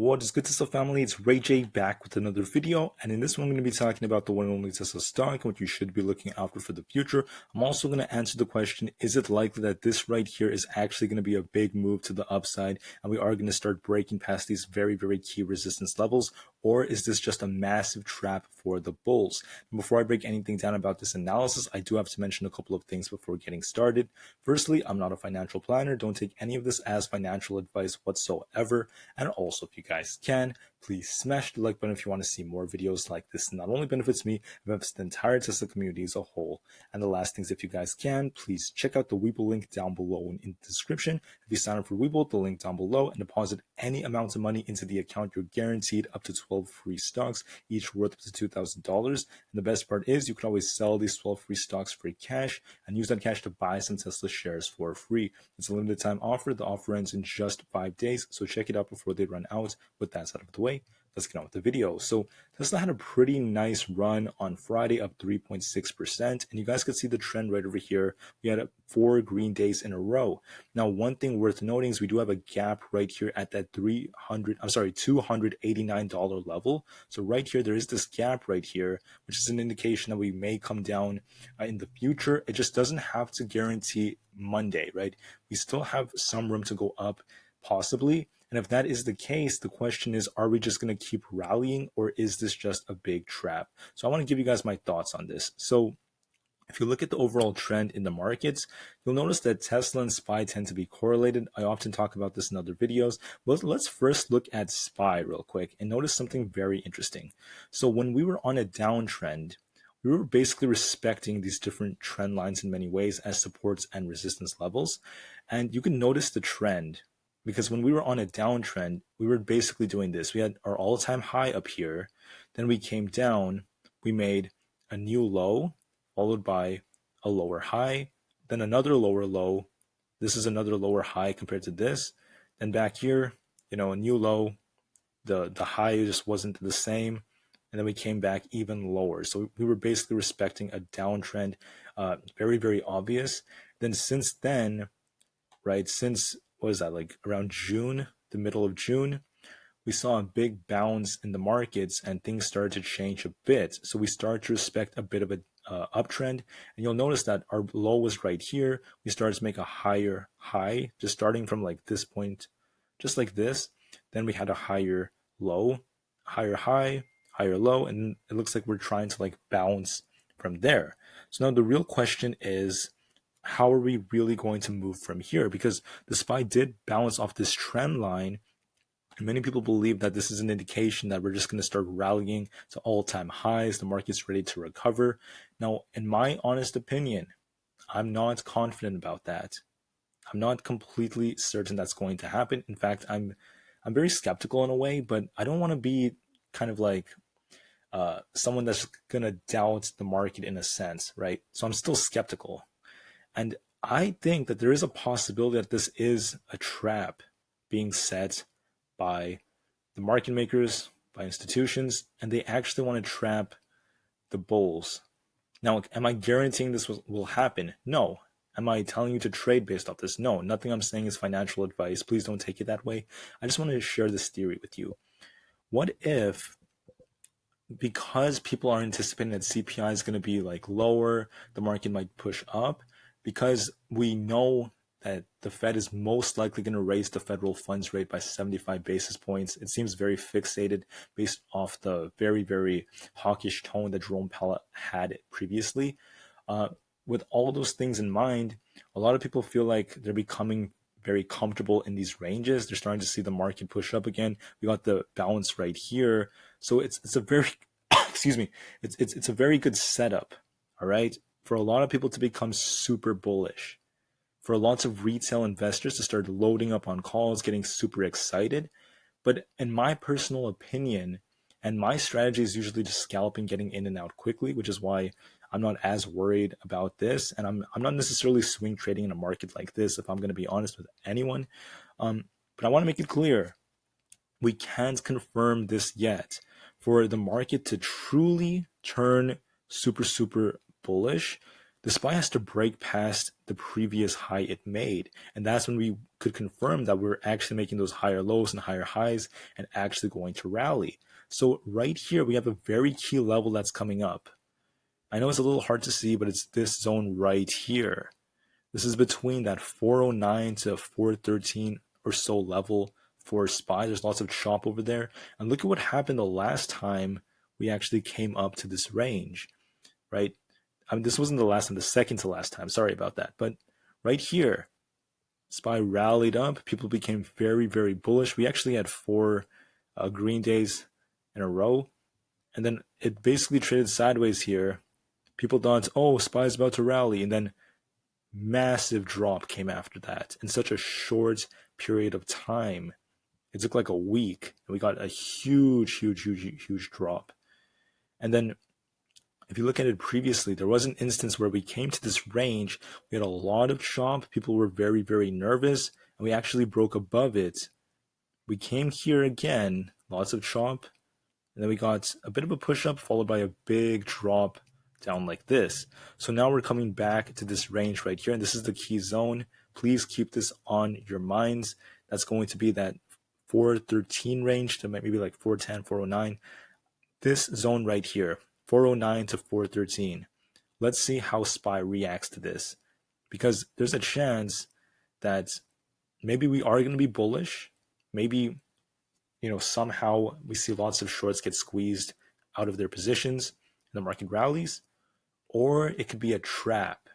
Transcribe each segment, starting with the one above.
What is good, Tesla family? It's Ray J back with another video, and in this one I'm going to be talking about the one and only Tesla stock and what you should be looking out for the future. I'm also going to answer the question, is it likely that this right here is actually going to be a big move to the upside and we are going to start breaking past these very key resistance levels, or is this just a massive trap for the bulls? And before I break anything down about this analysis, I do have to mention a couple of things before getting started. Firstly, I'm not a financial planner. Don't take any of this as financial advice whatsoever. And also, if you guys can, please smash the like button if you want to see more videos like this. It not only benefits me, it benefits the entire Tesla community as a whole. And the last things, if you guys can, please check out the Webull link down below in the description. If you sign up for Webull, the link down below, and deposit any amount of money into the account, you're guaranteed up to 12 free stocks, each worth up to $2,000. And the best part is you can always sell these 12 free stocks for cash and use that cash to buy some Tesla shares for free. It's a limited time offer. The offer ends in just 5 days, so check it out before they run out. With that out of the way, let's get on with the video. So Tesla had a pretty nice run on Friday, up 3.6%, and you guys can see the trend right over here. We had 4 green days in a row. Now, one thing worth noting is we do have a gap right here at that $289 level. So right here, there is this gap right here, which is an indication that we may come down in the future. It just doesn't have to guarantee Monday, right? We still have some room to go up, possibly. And if that is the case, the question is, are we just going to keep rallying, or is this just a big trap? So I want to give you guys my thoughts on this. So if you look at the overall trend in the markets, you'll notice that Tesla and SPY tend to be correlated. I often talk about this in other videos, but let's first look at SPY real quick and notice something very interesting. So when we were on a downtrend, we were basically respecting these different trend lines in many ways as supports and resistance levels. And you can notice the trend, because when we were on a downtrend, we were basically doing this. We had our all-time high up here. Then we came down. We made a new low, followed by a lower high, then another lower low. This is another lower high compared to this. Then back here, a new low. The high just wasn't the same. And then we came back even lower. So we were basically respecting a downtrend, very obvious. Then since then, right, what is that, like around June, the middle of June, we saw a big bounce in the markets and things started to change a bit. So we started to respect a bit of an uptrend. And you'll notice that our low was right here. We started to make a higher high, just starting from like this point, just like this. Then we had a higher low, higher high, higher low, and it looks like we're trying to like bounce from there. So now the real question is, how are we really going to move from here? Because the SPY did bounce off this trend line, and many people believe that this is an indication that we're just going to start rallying to all-time highs. The market's ready to recover. Now, in my honest opinion, I'm not confident about that. I'm not completely certain that's going to happen. In fact, I'm very skeptical in a way, but I don't want to be kind of like someone that's going to doubt the market in a sense, right? So I'm still skeptical. And I think that there is a possibility that this is a trap being set by the market makers, by institutions, and they actually want to trap the bulls. Now, am I guaranteeing this will happen? No. Am I telling you to trade based off this? No. Nothing I'm saying is financial advice. Please don't take it that way. I just want to share this theory with you. What if, because people are anticipating that CPI is going to be like lower, the market might push up, because we know that the Fed is most likely going to raise the federal funds rate by 75 basis points. It seems very fixated based off the very hawkish tone that Jerome Powell had previously. With all those things in mind, a lot of people feel like they're becoming very comfortable in these ranges. They're starting to see the market push up again. We got the balance right here. So it's a very, excuse me, it's a very good setup, all right, for a lot of people to become super bullish, for lots of retail investors to start loading up on calls, getting super excited. But in my personal opinion, and my strategy is usually just scalping, getting in and out quickly, which is why I'm not as worried about this. And I'm not necessarily swing trading in a market like this, if I'm going to be honest with anyone. But I want to make it clear, we can't confirm this yet. For the market to truly turn super bullish, the SPY has to break past the previous high it made. And that's when we could confirm that we're actually making those higher lows and higher highs and actually going to rally. So right here, we have a very key level that's coming up. I know it's a little hard to see, but it's this zone right here. This is between that 409 to 413 or so level for SPY. There's lots of chop over there. And look at what happened the last time we actually came up to this range, right? I mean, this wasn't the last time, the second to last time. Sorry about that. But right here, SPY rallied up. People became very, very bullish. We actually had 4 green days in a row. And then it basically traded sideways here. People thought, oh, SPY is about to rally. And then massive drop came after that in such a short period of time. It took like a week. And we got a huge drop. And then if you look at it previously, there was an instance where we came to this range. We had a lot of chop. People were very, very nervous. And we actually broke above it. We came here again, lots of chop. And then we got a bit of a push up followed by a big drop down like this. So now we're coming back to this range right here. And this is the key zone. Please keep this on your minds. That's going to be that 413 range to maybe like 410, 409. This zone right here, 409 to 413. Let's see how SPY reacts to this. Because there's a chance that maybe we are going to be bullish. Maybe, somehow we see lots of shorts get squeezed out of their positions and the market rallies. Or it could be a trap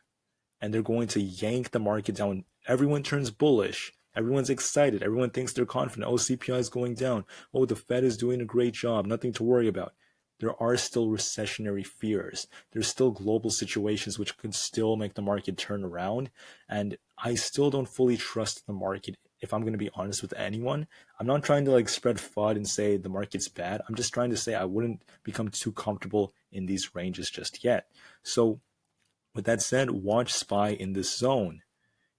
and they're going to yank the market down. Everyone turns bullish. Everyone's excited. Everyone thinks they're confident. Oh, CPI is going down. Oh, the Fed is doing a great job. Nothing to worry about. There are still recessionary fears. There's still global situations which could still make the market turn around. And I still don't fully trust the market. If I'm going to be honest with anyone, I'm not trying to spread FUD and say the market's bad. I'm just trying to say I wouldn't become too comfortable in these ranges just yet. So with that said, watch SPY in this zone.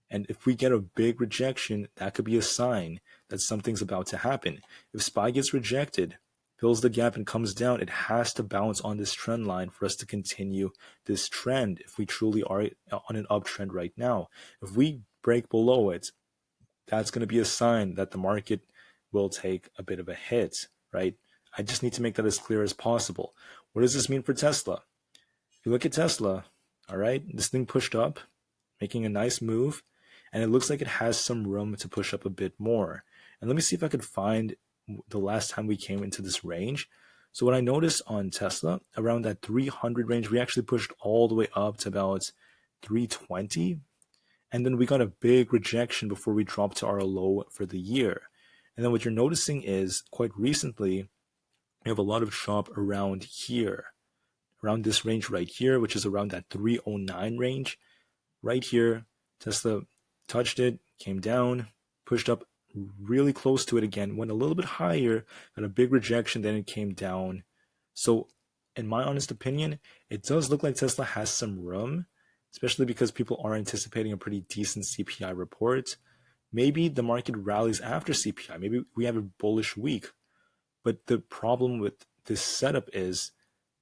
And if we get a big rejection, that could be a sign that something's about to happen. If SPY gets rejected, fills the gap and comes down, it has to bounce on this trend line for us to continue this trend if we truly are on an uptrend right now. If we break below it, that's going to be a sign that the market will take a bit of a hit, right? I just need to make that as clear as possible. What does this mean for Tesla? If you look at Tesla, all right, this thing pushed up, making a nice move, and it looks like it has some room to push up a bit more. And let me see if I could find the last time we came into this range. So what I noticed on Tesla, around that 300 range, we actually pushed all the way up to about 320. And then we got a big rejection before we dropped to our low for the year. And then what you're noticing is quite recently, we have a lot of chop around here, around this range right here, which is around that 309 range. Right here, Tesla touched it, came down, pushed up really close to it again, went a little bit higher, got a big rejection, then it came down. So in my honest opinion, it does look like Tesla has some room, especially because people are anticipating a pretty decent CPI report. Maybe the market rallies after CPI. Maybe we have a bullish week. But the problem with this setup is,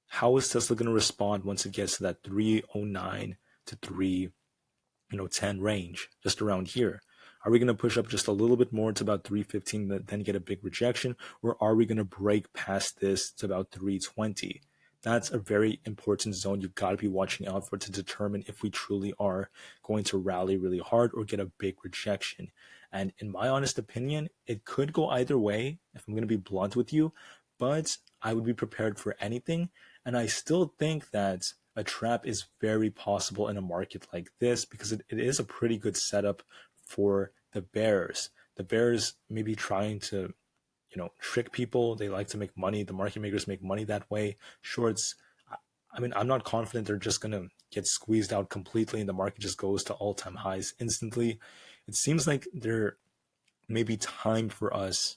how is Tesla going to respond once it gets to that 309 to 310 range, just around here? Are we going to push up just a little bit more to about 315, then get a big rejection? Or are we going to break past this to about 320? That's a very important zone you've got to be watching out for to determine if we truly are going to rally really hard or get a big rejection. And in my honest opinion, it could go either way, if I'm going to be blunt with you, but I would be prepared for anything. And I still think that a trap is very possible in a market like this because it is a pretty good setup for the bears. The bears may be trying to trick people. They like to make money. The market makers make money that way. Shorts, I mean, I'm not confident they're just going to get squeezed out completely and the market just goes to all-time highs instantly. It seems like there may be time for us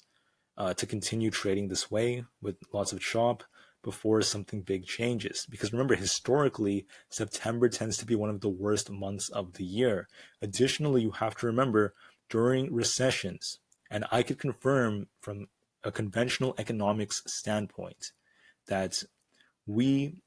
to continue trading this way with lots of chop before something big changes. Because remember, historically, September tends to be one of the worst months of the year. Additionally, you have to remember during recessions, and I could confirm from a conventional economics standpoint that we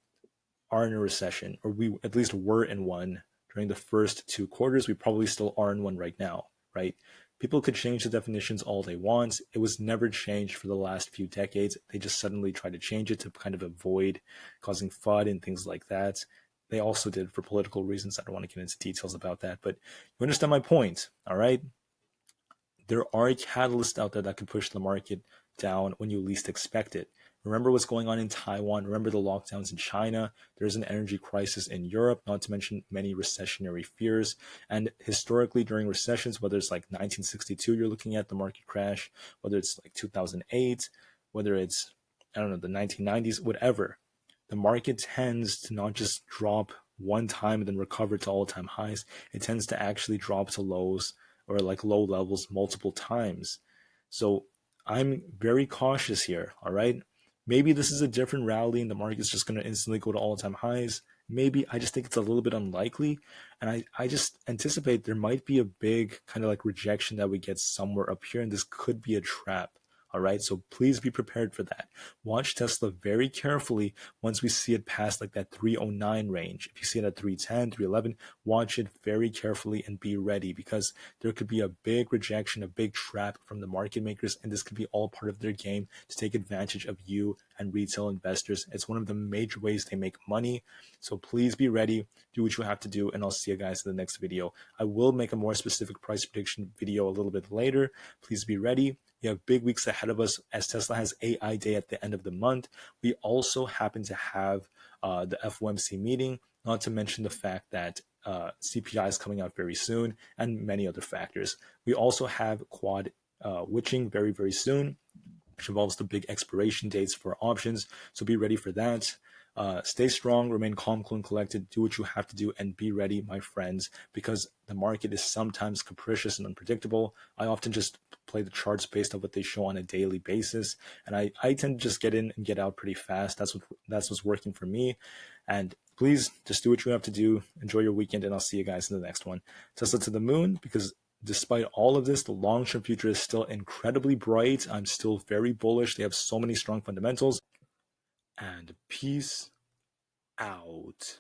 are in a recession, or we at least were in one during the first 2 quarters. We probably still are in one right now, right? People could change the definitions all they want. It was never changed for the last few decades. They just suddenly tried to change it to kind of avoid causing FUD and things like that. They also did for political reasons. I don't want to get into details about that, but you understand my point, all right? There are catalysts out there that could push the market down when you least expect it. Remember what's going on in Taiwan. Remember the lockdowns in China. There's an energy crisis in Europe, not to mention many recessionary fears. And historically, during recessions, whether it's like 1962, you're looking at the market crash, whether it's like 2008, whether it's, I don't know, the 1990s, whatever, the market tends to not just drop one time and then recover to all-time highs. It tends to actually drop to lows or like low levels multiple times. So I'm very cautious here, all right? Maybe this is a different rally and the market's just going to instantly go to all-time highs. Maybe I just think it's a little bit unlikely. And I just anticipate there might be a big kind of like rejection that we get somewhere up here, and this could be a trap. All right, so please be prepared for that. Watch Tesla very carefully once we see it past like that 309 range. If you see it at 310, 311, watch it very carefully and be ready, because there could be a big rejection, a big trap from the market makers, and this could be all part of their game to take advantage of you and retail investors. It's one of the major ways they make money. So please be ready, do what you have to do, and I'll see you guys in the next video. I will make a more specific price prediction video a little bit later. Please be ready. We have big weeks ahead of us as Tesla has AI Day at the end of the month. We also happen to have the FOMC meeting, not to mention the fact that CPI is coming out very soon, and many other factors. We also have quad witching very, very soon, which involves the big expiration dates for options. So be ready for that. Stay strong, remain calm, cool, and collected. Do what you have to do, and be ready, my friends, because the market is sometimes capricious and unpredictable. I often just play the charts based on what they show on a daily basis, and I tend to just get in and get out pretty fast. That's what's working for me. And please just do what you have to do. Enjoy your weekend, and I'll see you guys in the next one. Tesla to the moon, because despite all of this, the long-term future is still incredibly bright. I'm still very bullish. They have so many strong fundamentals. And peace out.